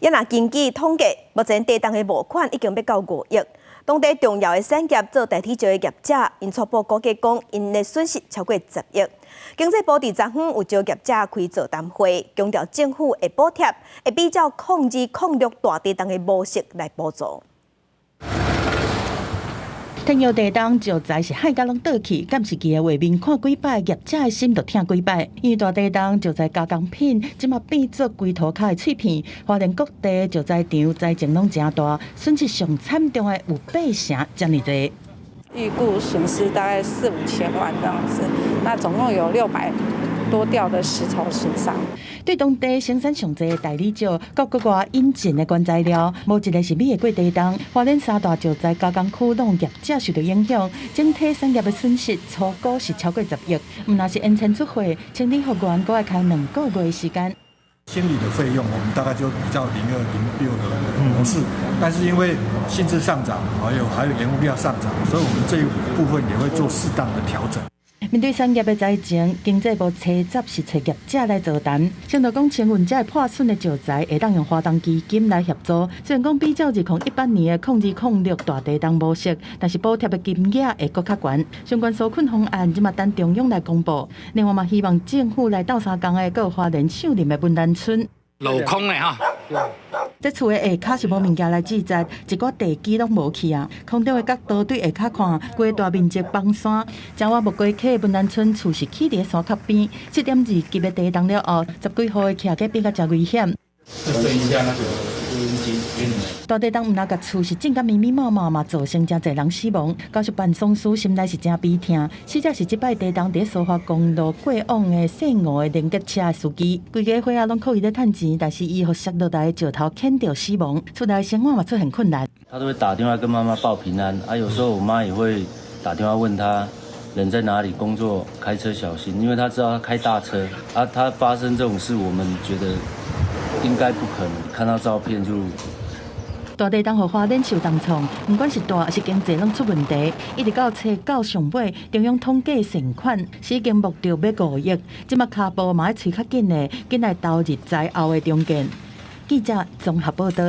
也若经济统计，目前地动的募款已经要到5亿。当地重要的产业做代替照的业者，因初步估计讲，因的损失超过10亿。经济部伫昨昏有招业者开座谈会，强调政府会补贴，会比照控制控绿大地动的模式来补助。 天佑地动就在是海甲拢倒去，敢是记的画面看几摆，业者的心就疼几摆。因为大地动就在加工品，即马变做龟头壳的脆片。花莲各地就在场灾情拢真大，损失上惨重的有8成这么多。 预估损失大概4、5千万这样子，那总共有600多吊的石头损伤。对当地生产上济的代理照，各国外引进的原材料，无一个是免过地动。花莲三大就在加工区农业者受到影响，整体产业的损失初估是超过10亿。毋若是延前出货，清理复原，阁要开2个月的时间。 清理的费用，我们大概就比较02、06的模式，但是因为薪资上涨，还有原物料上涨，所以我们这一部分也会做适当的调整。 面对产业的灾情，经济部初十是找业者来座谈，先到讲清运这破损的石材会当用花东基金来协助。虽然讲比较2018年的控制控绿大地动模式，但是补贴的金额会更较悬。相关纾困方案即嘛等中央来公布。另外嘛，希望政府来斗相共的，还有花莲秀林的文丹村。 镂空的哈，这厝的下骹是无物件来制作，一寡地基拢无去啊。空中的角度对下骹看，规大面积崩山。正我木瓜溪文兰村厝是起伫山脚边，7.2级的地动了后，10几户的徛个变甲真危险。大地动毋但甲厝是震甲密密麻麻嘛，造成真侪人死亡。高速办丧司心内是真悲痛。死者是即摆地动伫苏花公路过往的姓吴的连接车的司机，规家伙仔拢靠伊咧趁钱，但是伊互摔落来石头牵着死亡，厝内生活嘛出很困难。他都会打电话跟妈妈报平安啊，有时候我妈也会打电话问他人在哪里，工作开车小心，因为他知道他开大车啊，他发生这种事，我们觉得应该不可能。看到照片就。 大地动互花莲受重创，不管是大还是经济拢出问题。一直到初9上尾，中央统计善款是已经目标要5亿，即马脚步嘛要催较紧的，紧来投入在后的中间。记者综合报道。